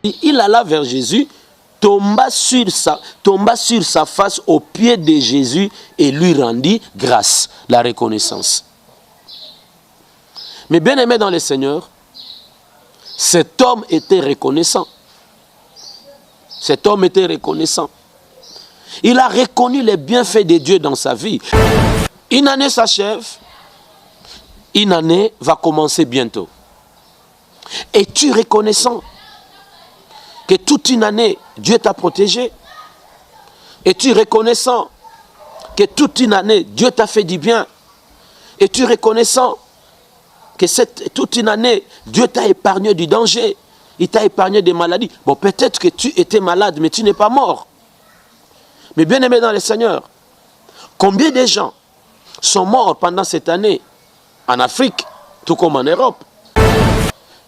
Il alla vers Jésus, tomba sur sa face aux pieds de Jésus et lui rendit grâce, la reconnaissance. Mais bien aimé dans le Seigneur, cet homme était reconnaissant. Cet homme était reconnaissant. Il a reconnu les bienfaits de Dieu dans sa vie. Une année s'achève, une année va commencer bientôt. Es-tu reconnaissant que toute une année, Dieu t'a protégé? Es-tu reconnaissant que toute une année, Dieu t'a fait du bien? Es-tu reconnaissant que toute une année, Dieu t'a épargné du danger? Il t'a épargné des maladies. Bon, peut-être que tu étais malade, mais tu n'es pas mort. Mais bien aimé dans le Seigneur, combien de gens sont morts pendant cette année en Afrique, tout comme en Europe?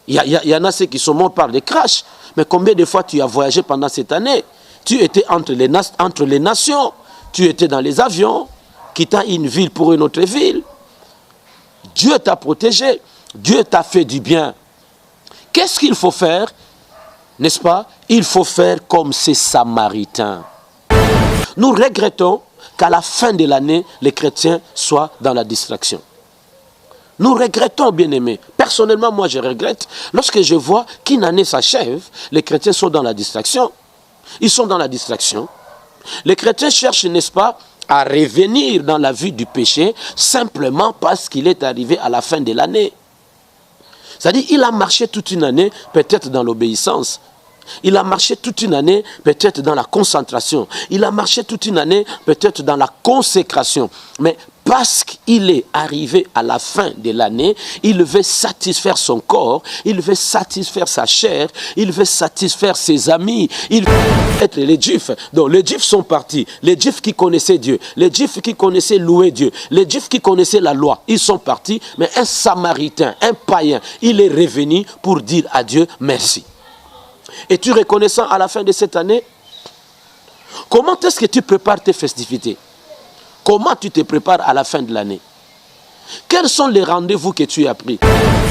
Il y en a ceux qui sont morts par des crashs. Mais combien de fois tu as voyagé pendant cette année? Tu étais entre les nations. Tu étais dans les avions, quittant une ville pour une autre ville. Dieu t'a protégé. Dieu t'a fait du bien. Qu'est-ce qu'il faut faire? N'est-ce pas? Il faut faire comme ces Samaritains. Nous regrettons qu'à la fin de l'année, les chrétiens soient dans la distraction. Nous regrettons, bien-aimés. Personnellement, moi, je regrette. Lorsque je vois qu'une année s'achève, les chrétiens sont dans la distraction. Ils sont dans la distraction. Les chrétiens cherchent, n'est-ce pas, à revenir dans la vie du péché simplement parce qu'il est arrivé à la fin de l'année. C'est-à-dire, il a marché toute une année, peut-être dans l'obéissance. Il a marché toute une année, peut-être dans la concentration. Il a marché toute une année, peut-être dans la consécration. Mais parce qu'il est arrivé à la fin de l'année, il veut satisfaire son corps, il veut satisfaire sa chair, il veut satisfaire ses amis, il veut être les Juifs. Donc les Juifs sont partis, les Juifs qui connaissaient Dieu, les Juifs qui connaissaient louer Dieu, les Juifs qui connaissaient la loi, ils sont partis, mais un Samaritain, un païen, il est revenu pour dire à Dieu merci. Es-tu reconnaissant à la fin de cette année? Comment est-ce que tu prépares tes festivités? Comment tu te prépares à la fin de l'année? Quels sont les rendez-vous que tu as pris?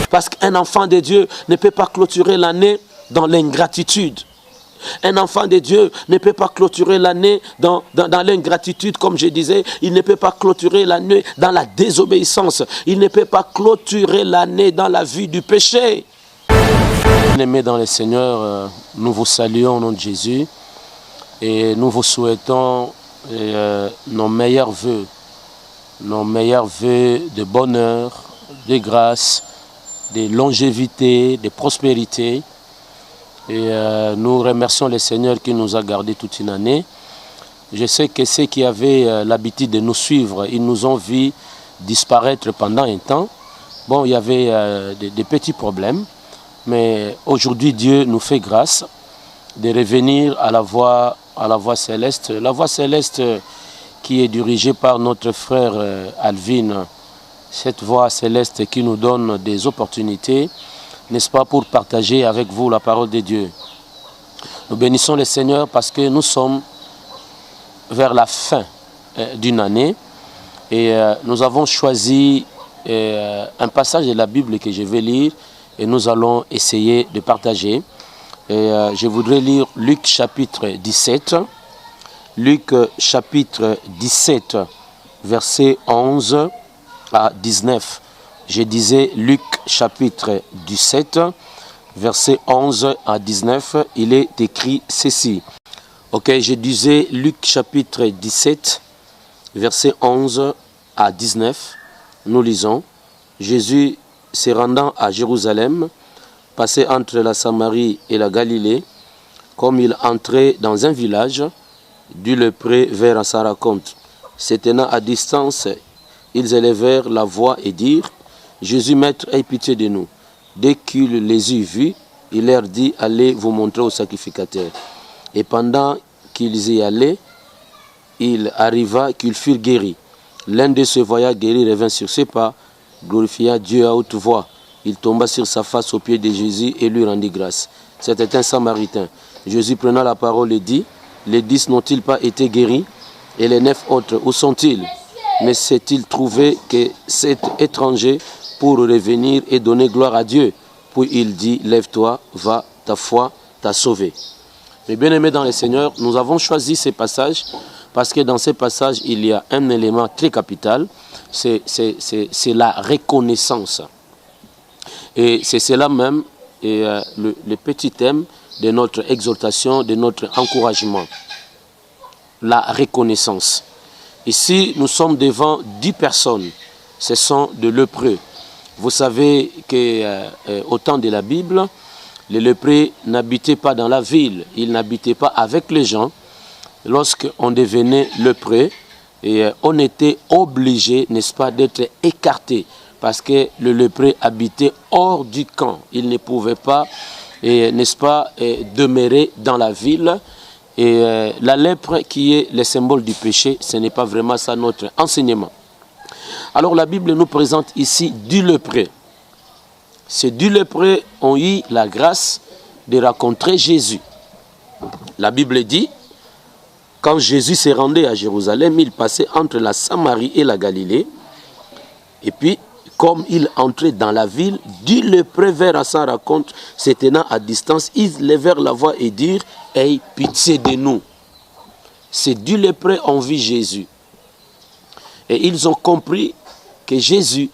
Parce qu'un enfant de Dieu ne peut pas clôturer l'année dans l'ingratitude. Un enfant de Dieu ne peut pas clôturer l'année dans l'ingratitude, comme je disais. Il ne peut pas clôturer l'année dans la désobéissance. Il ne peut pas clôturer l'année dans la vie du péché. Bien-aimés dans le Seigneur, nous vous saluons au nom de Jésus et nous vous souhaitons nos meilleurs vœux de bonheur, de grâce, de longévité, de prospérité. Et nous remercions le Seigneur qui nous a gardés toute une année. Je sais que ceux qui avaient l'habitude de nous suivre, ils nous ont vus disparaître pendant un temps. Bon, il y avait des petits problèmes. Mais aujourd'hui, Dieu nous fait grâce de revenir à la voie céleste. La voie céleste qui est dirigée par notre frère Alvin. Cette voie céleste qui nous donne des opportunités, n'est-ce pas, pour partager avec vous la parole de Dieu. Nous bénissons le Seigneur parce que nous sommes vers la fin d'une année et nous avons choisi un passage de la Bible que je vais lire. Et nous allons essayer de partager. Et je voudrais lire Luc chapitre 17. Luc chapitre 17, versets 11 à 19. Je disais Luc chapitre 17, versets 11 à 19. Il est écrit ceci. Ok, je disais Luc chapitre 17, versets 11 à 19. Nous lisons. Jésus se rendant à Jérusalem, passait entre la Samarie et la Galilée, comme il entrait dans un village, du lépreux vers sa rencontre. Se tenant à distance, ils élevèrent la voix et dirent, Jésus, Maître, aie pitié de nous. Dès qu'il les eut vus, il leur dit, allez vous montrer au sacrificateur. Et pendant qu'ils y allaient, il arriva qu'ils furent guéris. L'un de se voyant guéri revint sur ses pas, glorifia Dieu à haute voix. Il tomba sur sa face aux pieds de Jésus et lui rendit grâce. C'était un Samaritain. Jésus prenant la parole et dit, les 10 n'ont-ils pas été guéris? Et les 9 autres, où sont-ils? Mais s'est-il trouvé que cet étranger pour revenir et donner gloire à Dieu? Puis il dit, lève-toi, va, ta foi t'a sauvé. Mais bien aimés dans le Seigneur, nous avons choisi ces passages parce que dans ces passages, il y a un élément très capital, c'est la reconnaissance. Et c'est cela même le petit thème de notre exhortation, de notre encouragement. La reconnaissance. Ici, nous sommes devant 10 personnes. Ce sont de lépreux. Vous savez qu'au temps de la Bible, les lépreux n'habitaient pas dans la ville. Ils n'habitaient pas avec les gens. Lorsqu'on devenait lépreux, on était obligé, n'est-ce pas, d'être écarté. Parce que le lépreux habitait hors du camp. Il ne pouvait pas, n'est-ce pas, demeurer dans la ville. Et la lèpre qui est le symbole du péché, ce n'est pas vraiment ça notre enseignement. Alors la Bible nous présente ici 10 lépreux. Ces 10 lépreux ont eu la grâce de rencontrer Jésus. La Bible dit, quand Jésus s'est rendu à Jérusalem, il passait entre la Samarie et la Galilée. Et puis, comme il entrait dans la ville, 10 lépreux vinrent à sa rencontre, se tenant à distance, ils levèrent la voix et dirent, « Aie pitié de nous ». Ces 10 lépreux ont vu Jésus. Et ils ont compris que Jésus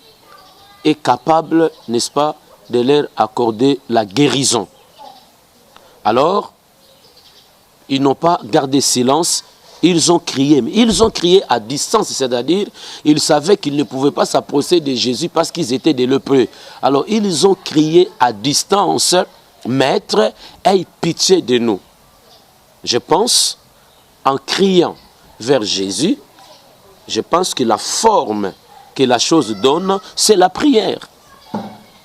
est capable, n'est-ce pas, de leur accorder la guérison. Alors, ils n'ont pas gardé silence, ils ont crié. Mais ils ont crié à distance, c'est-à-dire, ils savaient qu'ils ne pouvaient pas s'approcher de Jésus parce qu'ils étaient des lépreux. Alors, ils ont crié à distance, « Maître, aie pitié de nous ». Je pense, en criant vers Jésus, je pense que la forme que la chose donne, c'est la prière.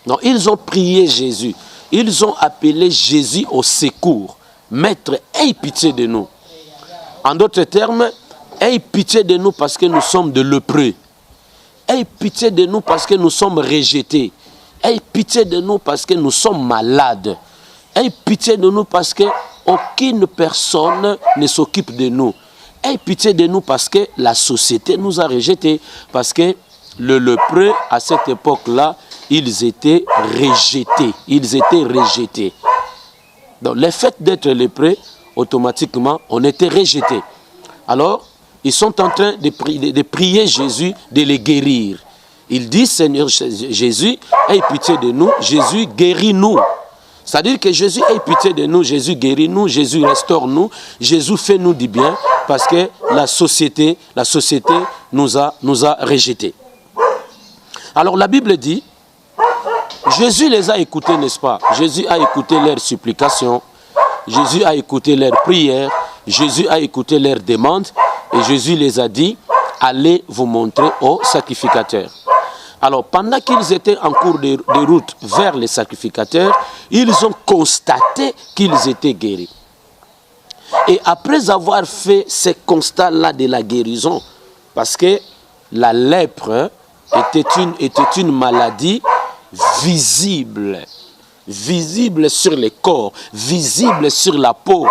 Donc, ils ont prié Jésus. Ils ont appelé Jésus au secours. Maître, aie pitié de nous. En d'autres termes, aie pitié de nous parce que nous sommes de lépreux. Aie pitié de nous parce que nous sommes rejetés. Aie pitié de nous parce que nous sommes malades. Aie pitié de nous parce que aucune personne ne s'occupe de nous. Aie pitié de nous parce que la société nous a rejetés. Parce que le lépreux, à cette époque-là, ils étaient rejetés. Ils étaient rejetés. Donc, le fait d'être lépreux, automatiquement, on était rejetés. Alors, ils sont en train de prier Jésus de les guérir. Ils disent, Seigneur Jésus, aie pitié de nous. Jésus, guéris-nous. C'est-à-dire que Jésus ait pitié de nous, Jésus guérit-nous, Jésus restaure-nous, Jésus fait-nous du bien parce que la société nous a rejetés. Alors la Bible dit, Jésus les a écoutés, n'est-ce pas? Jésus a écouté leurs supplications, Jésus a écouté leurs prières, Jésus a écouté leurs demandes et Jésus les a dit, allez vous montrer au sacrificateur. Alors, pendant qu'ils étaient en cours de route vers les sacrificateurs, ils ont constaté qu'ils étaient guéris. Et après avoir fait ce constat-là de la guérison, parce que la lèpre était une maladie visible, visible sur le corps, visible sur la peau.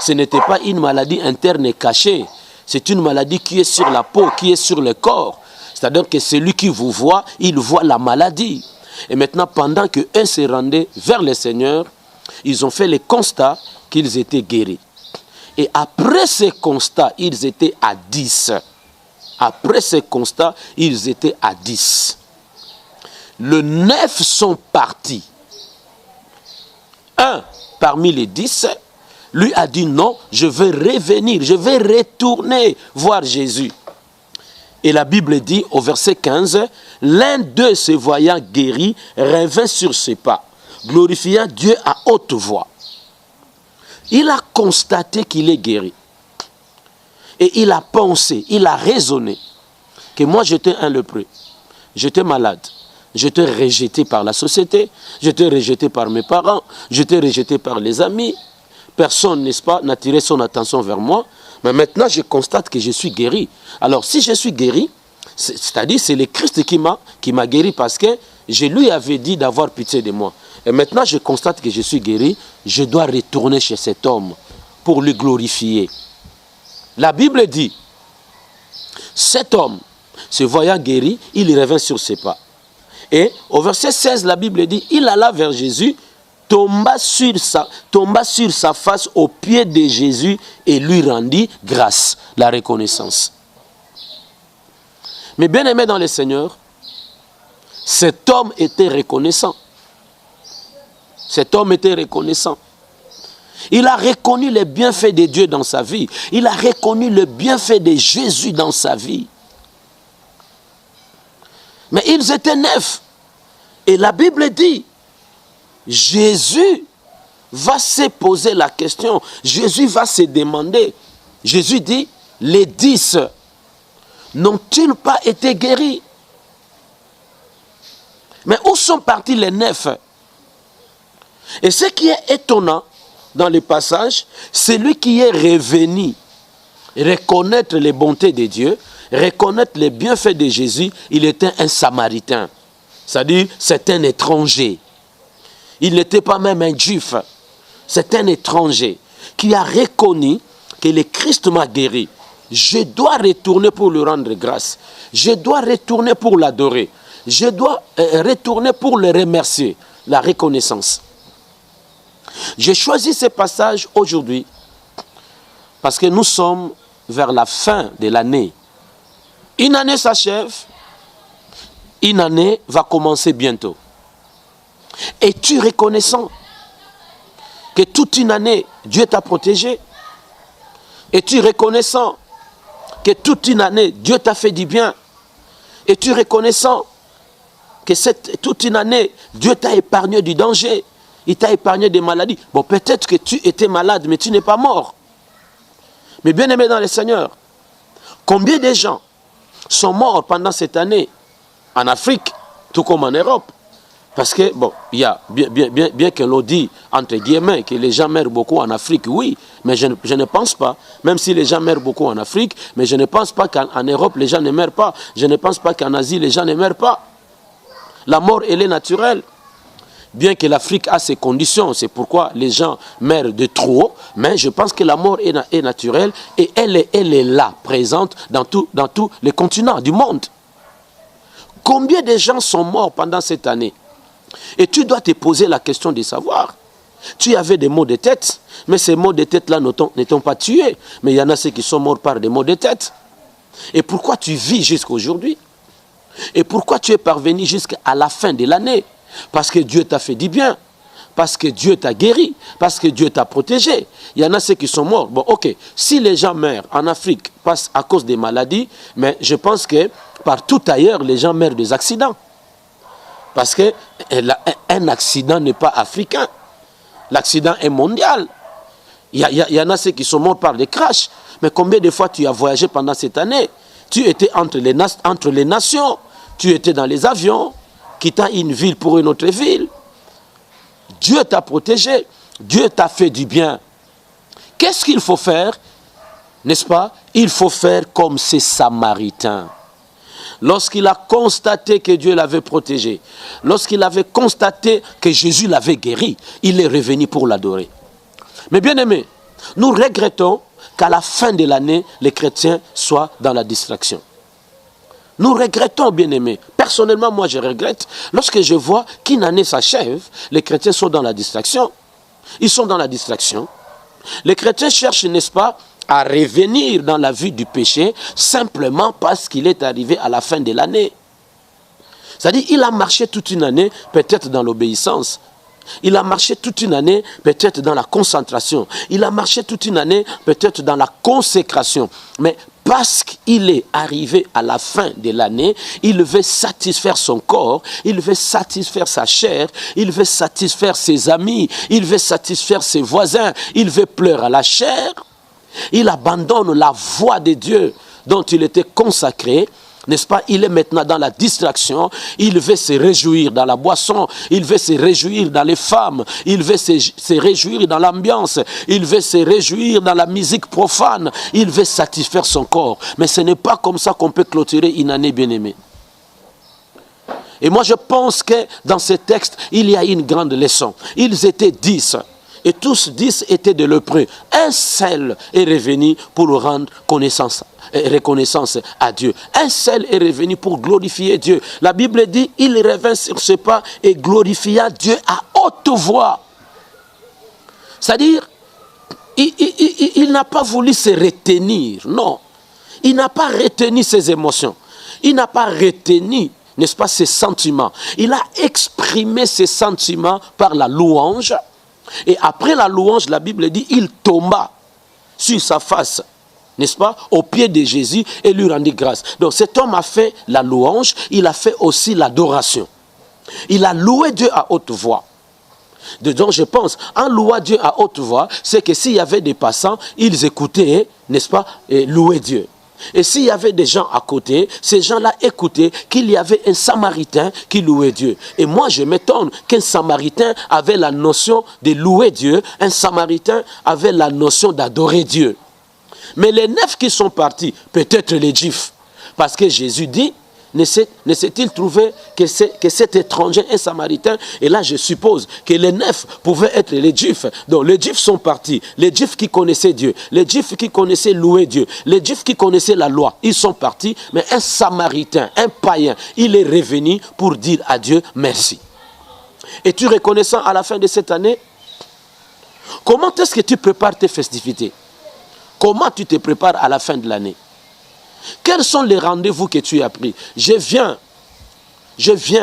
Ce n'était pas une maladie interne et cachée, c'est une maladie qui est sur la peau, qui est sur le corps. C'est-à-dire que celui qui vous voit, il voit la maladie. Et maintenant, pendant qu'eux se rendaient vers le Seigneur, ils ont fait le constat qu'ils étaient guéris. Et après ce constat, ils étaient à 10. Après ce constat, ils étaient à 10. Les 9 sont partis. Un parmi les 10, lui a dit non, je vais revenir, je vais retourner voir Jésus. Et la Bible dit au verset 15, l'un d'eux se voyant guéri, revint sur ses pas, glorifiant Dieu à haute voix. Il a constaté qu'il est guéri. Et il a pensé, il a raisonné que moi j'étais un lépreux, j'étais malade, j'étais rejeté par la société, j'étais rejeté par mes parents, j'étais rejeté par les amis. Personne, n'est-ce pas, n'a tiré son attention vers moi. Mais maintenant, je constate que je suis guéri. Alors, si je suis guéri, c'est-à-dire c'est le Christ qui m'a guéri parce que je lui avais dit d'avoir pitié de moi. Et maintenant, je constate que je suis guéri. Je dois retourner chez cet homme pour le glorifier. La Bible dit, cet homme, se voyant guéri, il revint sur ses pas. Et au verset 16, la Bible dit, il alla vers Jésus tomba sur sa face aux pieds de Jésus et lui rendit grâce, la reconnaissance. Mais bien aimé dans le Seigneur, cet homme était reconnaissant. Cet homme était reconnaissant. Il a reconnu les bienfaits de Dieu dans sa vie. Il a reconnu le bienfait de Jésus dans sa vie. Mais ils étaient neufs. Et la Bible dit, Jésus va se poser la question. Jésus va se demander. Jésus dit, les 10 n'ont-ils pas été guéris? Mais où sont partis les 9? Et ce qui est étonnant dans le passage, c'est lui qui est revenu reconnaître les bontés de Dieu, reconnaître les bienfaits de Jésus. Il était un Samaritain. C'est-à-dire, c'est un étranger. Il n'était pas même un juif. C'est un étranger qui a reconnu que le Christ m'a guéri. Je dois retourner pour lui rendre grâce. Je dois retourner pour l'adorer. Je dois retourner pour le remercier. La reconnaissance. J'ai choisi ce passage aujourd'hui parce que nous sommes vers la fin de l'année. Une année s'achève, une année va commencer bientôt. Es-tu reconnaissant que toute une année, Dieu t'a protégé? Es-tu reconnaissant que toute une année, Dieu t'a fait du bien? Es-tu reconnaissant que toute une année, Dieu t'a épargné du danger? Il t'a épargné des maladies. Bon, peut-être que tu étais malade, mais tu n'es pas mort. Mais bien aimé dans le Seigneur, combien de gens sont morts pendant cette année en Afrique, tout comme en Europe? Parce que, bon, il y a, bien que l'on dit, entre guillemets, que les gens meurent beaucoup en Afrique, oui, mais je ne pense pas, même si les gens meurent beaucoup en Afrique, mais je ne pense pas qu'en Europe, les gens ne meurent pas. Je ne pense pas qu'en Asie, les gens ne meurent pas. La mort, elle est naturelle. Bien que l'Afrique a ses conditions, c'est pourquoi les gens meurent de trop, mais je pense que la mort est naturelle et elle est là, présente dans tous les continents du monde. Combien de gens sont morts pendant cette année? Et tu dois te poser la question de savoir. Tu avais des maux de tête, mais ces maux de tête-là ne t'ont pas tué. Mais il y en a ceux qui sont morts par des maux de tête. Et pourquoi tu vis jusqu'à aujourd'hui? Et pourquoi tu es parvenu jusqu'à la fin de l'année? Parce que Dieu t'a fait du bien, parce que Dieu t'a guéri, parce que Dieu t'a protégé. Il y en a ceux qui sont morts. Bon, ok, si les gens meurent en Afrique à cause des maladies, mais je pense que partout ailleurs, les gens meurent des accidents. Parce qu'un accident n'est pas africain. L'accident est mondial. Il y en a ceux qui sont morts par des crashs. Mais combien de fois tu as voyagé pendant cette année? Tu étais entre les nations. Tu étais dans les avions, quittant une ville pour une autre ville. Dieu t'a protégé. Dieu t'a fait du bien. Qu'est-ce qu'il faut faire? N'est-ce pas? Il faut faire comme ces Samaritains. Lorsqu'il a constaté que Dieu l'avait protégé, lorsqu'il avait constaté que Jésus l'avait guéri, il est revenu pour l'adorer. Mais bien aimé, nous regrettons qu'à la fin de l'année, les chrétiens soient dans la distraction. Nous regrettons, bien aimé. Personnellement, moi, je regrette. Lorsque je vois qu'une année s'achève, les chrétiens sont dans la distraction. Ils sont dans la distraction. Les chrétiens cherchent, n'est-ce pas, à revenir dans la vie du péché simplement parce qu'il est arrivé à la fin de l'année. C'est-à-dire, il a marché toute une année, peut-être dans l'obéissance. Il a marché toute une année, peut-être dans la concentration. Il a marché toute une année, peut-être dans la consécration. Mais parce qu'il est arrivé à la fin de l'année, il veut satisfaire son corps, il veut satisfaire sa chair, il veut satisfaire ses amis, il veut satisfaire ses voisins, il veut pleurer à la chair. Il abandonne la voie de Dieu dont il était consacré, n'est-ce pas? Il est maintenant dans la distraction, il veut se réjouir dans la boisson, il veut se réjouir dans les femmes, il veut se réjouir dans l'ambiance, il veut se réjouir dans la musique profane, il veut satisfaire son corps. Mais ce n'est pas comme ça qu'on peut clôturer une année bien-aimée. Et moi je pense que dans ce texte, il y a une grande leçon. Ils étaient 10. Et tous 10 étaient de lépreux. Un seul est revenu pour rendre reconnaissance à Dieu. Un seul est revenu pour glorifier Dieu. La Bible dit, il revint sur ses pas et glorifia Dieu à haute voix. C'est-à-dire, il n'a pas voulu se retenir, non. Il n'a pas retenu ses émotions. Il n'a pas retenu, n'est-ce pas, ses sentiments. Il a exprimé ses sentiments par la louange. Et après la louange, la Bible dit, il tomba sur sa face, n'est-ce pas, au pied de Jésus et lui rendit grâce. Donc cet homme a fait la louange, il a fait aussi l'adoration. Il a loué Dieu à haute voix. Donc je pense, en louant Dieu à haute voix, c'est que s'il y avait des passants, ils écoutaient, n'est-ce pas, et louaient Dieu. Et s'il y avait des gens à côté, ces gens-là écoutaient qu'il y avait un Samaritain qui louait Dieu. Et moi, je m'étonne qu'un Samaritain avait la notion de louer Dieu, un Samaritain avait la notion d'adorer Dieu. Mais les 9 qui sont partis, peut-être les Juifs, parce que Jésus dit, ne s'est-il trouvé que cet étranger, un Samaritain, et là je suppose que les 9 pouvaient être les Juifs. Donc les Juifs sont partis, les Juifs qui connaissaient Dieu, les Juifs qui connaissaient louer Dieu, les Juifs qui connaissaient la loi, ils sont partis, mais un Samaritain, un païen, il est revenu pour dire à Dieu merci. Es-tu reconnaissant à la fin de cette année? Comment est-ce que tu prépares tes festivités? Comment tu te prépares à la fin de l'année? Quels sont les rendez-vous que tu as pris? Je viens,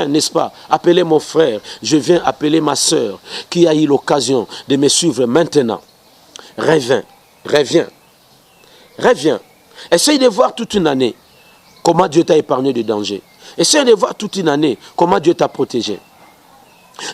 n'est-ce pas, appeler mon frère, je viens appeler ma soeur qui a eu l'occasion de me suivre maintenant. Reviens. Essaye de voir toute une année comment Dieu t'a épargné de danger. Essaye de voir toute une année comment Dieu t'a protégé.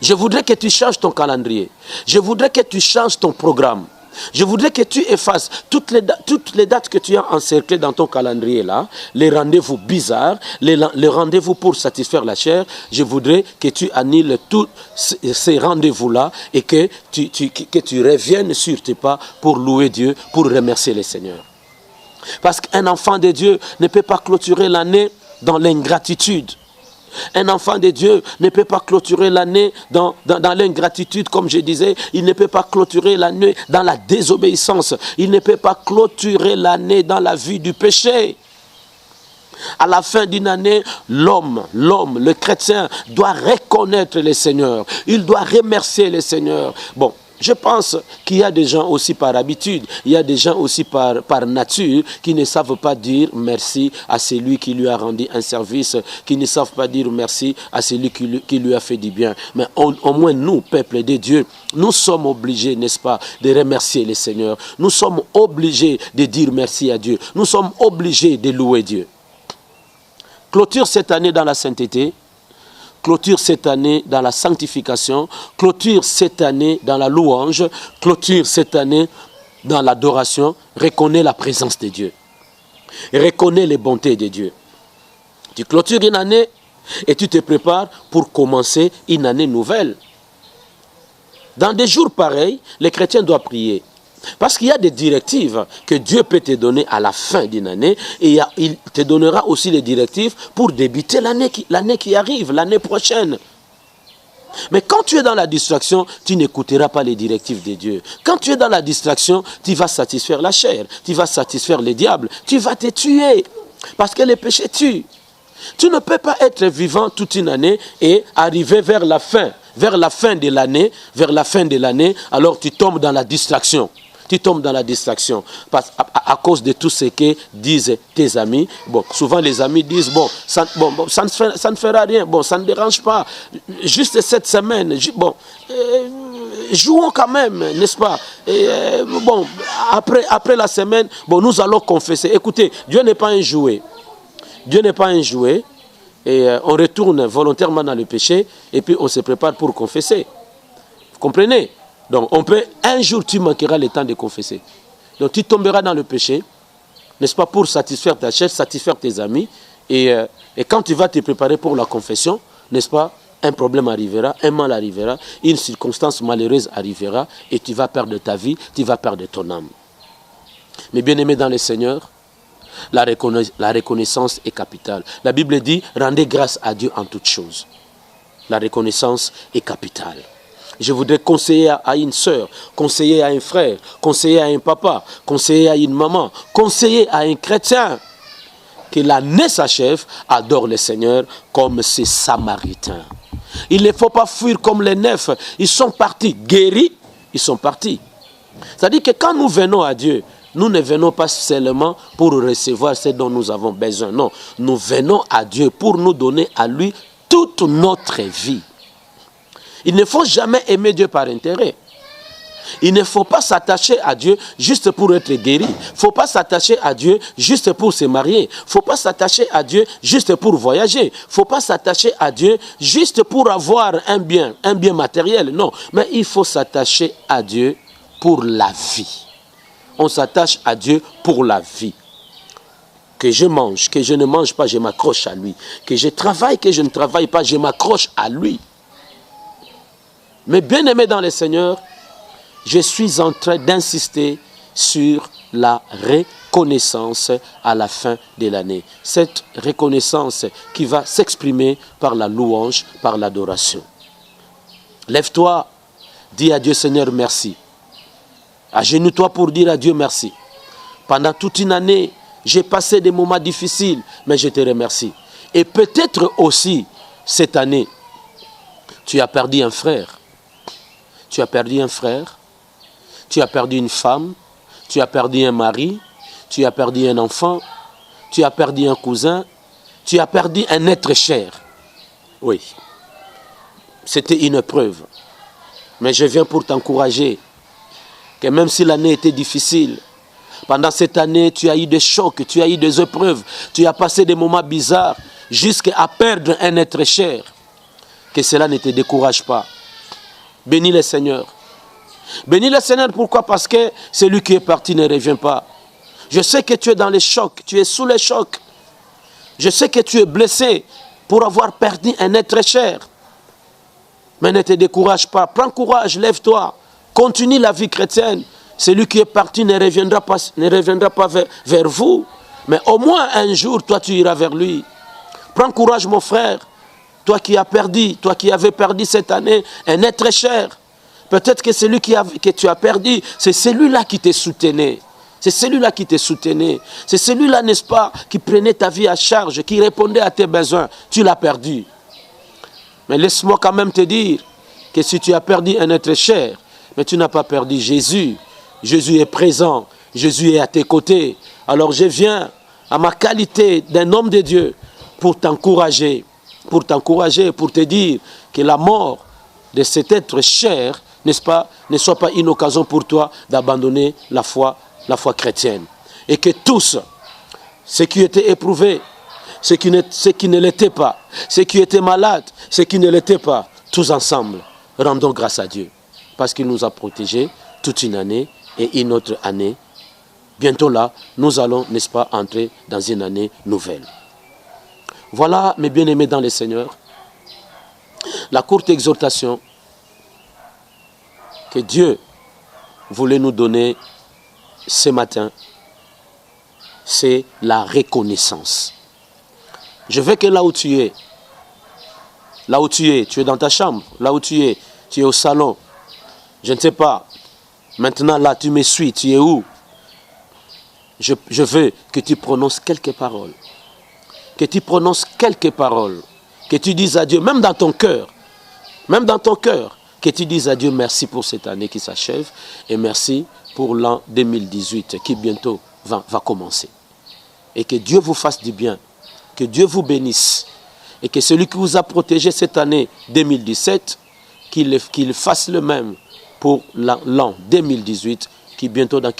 Je voudrais que tu changes ton calendrier. Je voudrais que tu changes ton programme. Je voudrais que tu effaces toutes les dates que tu as encerclées dans ton calendrier là, les rendez-vous bizarres, les rendez-vous pour satisfaire la chair. Je voudrais que tu annules tous ces rendez-vous là et que tu reviennes sur tes pas pour louer Dieu, pour remercier le Seigneur. Parce qu'un enfant de Dieu ne peut pas clôturer l'année dans l'ingratitude. Un enfant de Dieu ne peut pas clôturer l'année dans l'ingratitude, comme je disais. Il ne peut pas clôturer l'année dans la désobéissance. Il ne peut pas clôturer l'année dans la vie du péché. À la fin d'une année, l'homme, le chrétien, doit reconnaître le Seigneur. Il doit remercier le Seigneur. Bon. Je pense qu'il y a des gens aussi par habitude, il y a des gens aussi par nature qui ne savent pas dire merci à celui qui lui a rendu un service, qui ne savent pas dire merci à celui qui lui a fait du bien. Mais au moins nous, peuple de Dieu, nous sommes obligés, n'est-ce pas, de remercier le Seigneur. Nous sommes obligés de dire merci à Dieu. Nous sommes obligés de louer Dieu. Clôture cette année dans la sainteté. Clôture cette année dans la sanctification, clôture cette année dans la louange, clôture cette année dans l'adoration. Reconnais la présence de Dieu. Reconnais les bontés de Dieu. Tu clôtures une année et tu te prépares pour commencer une année nouvelle. Dans des jours pareils, les chrétiens doivent prier. Parce qu'il y a des directives que Dieu peut te donner à la fin d'une année et il te donnera aussi les directives pour débuter l'année qui arrive, l'année prochaine. Mais quand tu es dans la distraction, tu n'écouteras pas les directives de Dieu. Quand tu es dans la distraction, tu vas satisfaire la chair, tu vas satisfaire le diable, tu vas te tuer. Parce que le péché tue. Tu ne peux pas être vivant toute une année et arriver vers la fin de l'année, alors tu tombes dans la distraction. Tu tombes dans la distraction à cause de tout ce que disent tes amis. Bon, souvent les amis disent, ça ne fera rien, ça ne dérange pas. Juste cette semaine, jouons quand même, n'est-ce pas? Après la semaine, nous allons confesser. Écoutez, Dieu n'est pas un jouet. Dieu n'est pas un jouet. Et on retourne volontairement dans le péché et puis on se prépare pour confesser. Vous comprenez? Donc, un jour, tu manqueras le temps de confesser. Donc, tu tomberas dans le péché, n'est-ce pas, pour satisfaire ta chair, satisfaire tes amis. Et quand tu vas te préparer pour la confession, n'est-ce pas, un problème arrivera, un mal arrivera, une circonstance malheureuse arrivera et tu vas perdre ta vie, tu vas perdre ton âme. Mais bien aimés dans le Seigneur, la reconnaissance est capitale. La Bible dit, rendez grâce à Dieu en toutes choses. La reconnaissance est capitale. Je voudrais conseiller à une sœur, conseiller à un frère, conseiller à un papa, conseiller à une maman, conseiller à un chrétien. Que l'année s'achève, adore le Seigneur comme ces Samaritains. Il ne faut pas fuir comme les 9. Ils sont partis guéris, ils sont partis. C'est-à-dire que quand nous venons à Dieu, nous ne venons pas seulement pour recevoir ce dont nous avons besoin. Non, nous venons à Dieu pour nous donner à lui toute notre vie. Il ne faut jamais aimer Dieu par intérêt. Il ne faut pas s'attacher à Dieu juste pour être guéri. Il ne faut pas s'attacher à Dieu juste pour se marier. Il ne faut pas s'attacher à Dieu juste pour voyager. Il ne faut pas s'attacher à Dieu juste pour avoir un bien matériel. Non, mais il faut s'attacher à Dieu pour la vie. On s'attache à Dieu pour la vie. Que je mange, que je ne mange pas, je m'accroche à lui. Que je travaille, que je ne travaille pas, je m'accroche à lui. Mais bien aimé dans le Seigneur, je suis en train d'insister sur la reconnaissance à la fin de l'année. Cette reconnaissance qui va s'exprimer par la louange, par l'adoration. Lève-toi, dis à Dieu Seigneur merci. Agenouille-toi pour dire à Dieu merci. Pendant toute une année, j'ai passé des moments difficiles, mais je te remercie. Et peut-être aussi, cette année, tu as perdu un frère. Tu as perdu un frère. Tu as perdu une femme. Tu as perdu un mari. Tu as perdu un enfant. Tu as perdu un cousin. Tu as perdu un être cher. Oui. C'était une épreuve. Mais je viens pour t'encourager que même si l'année était difficile, pendant cette année, tu as eu des chocs, tu as eu des épreuves, tu as passé des moments bizarres jusqu'à perdre un être cher. Que cela ne te décourage pas. Bénis le Seigneur. Bénis le Seigneur, pourquoi? Parce que celui qui est parti ne revient pas. Je sais que tu es dans les chocs, tu es sous les chocs. Je sais que tu es blessé pour avoir perdu un être cher. Mais ne te décourage pas, prends courage, lève-toi, continue la vie chrétienne. Celui qui est parti ne reviendra pas vers vous. Mais au moins un jour, toi tu iras vers lui. Prends courage mon frère. Toi qui as perdu, toi qui avais perdu cette année un être cher. Peut-être que celui que tu as perdu, c'est celui-là qui te soutenait. C'est celui-là qui te soutenait. C'est celui-là, n'est-ce pas, qui prenait ta vie à charge, qui répondait à tes besoins. Tu l'as perdu. Mais laisse-moi quand même te dire que si tu as perdu un être cher, mais tu n'as pas perdu Jésus. Jésus est présent. Jésus est à tes côtés. Alors je viens à ma qualité d'un homme de Dieu pour t'encourager. Pour te dire que la mort de cet être cher, n'est-ce pas, ne soit pas une occasion pour toi d'abandonner la foi chrétienne. Et que tous, ceux qui étaient éprouvés, ceux qui ne l'étaient pas, ceux qui étaient malades, ceux qui ne l'étaient pas, tous ensemble, rendons grâce à Dieu. Parce qu'il nous a protégés toute une année et une autre année. Bientôt là, nous allons, n'est-ce pas, entrer dans une année nouvelle. Voilà, mes bien-aimés dans le Seigneur, la courte exhortation que Dieu voulait nous donner ce matin, c'est la reconnaissance. Je veux que là où tu es, tu es dans ta chambre, là où tu es au salon, je ne sais pas, maintenant là tu me suis, tu es où? Je veux que tu prononces quelques paroles. Que tu prononces quelques paroles, que tu dises à Dieu, même dans ton cœur, que tu dises à Dieu merci pour cette année qui s'achève et merci pour l'an 2018 qui bientôt va commencer. Et que Dieu vous fasse du bien, que Dieu vous bénisse et que celui qui vous a protégé cette année 2017, qu'il fasse le même pour l'an 2018 qui bientôt dans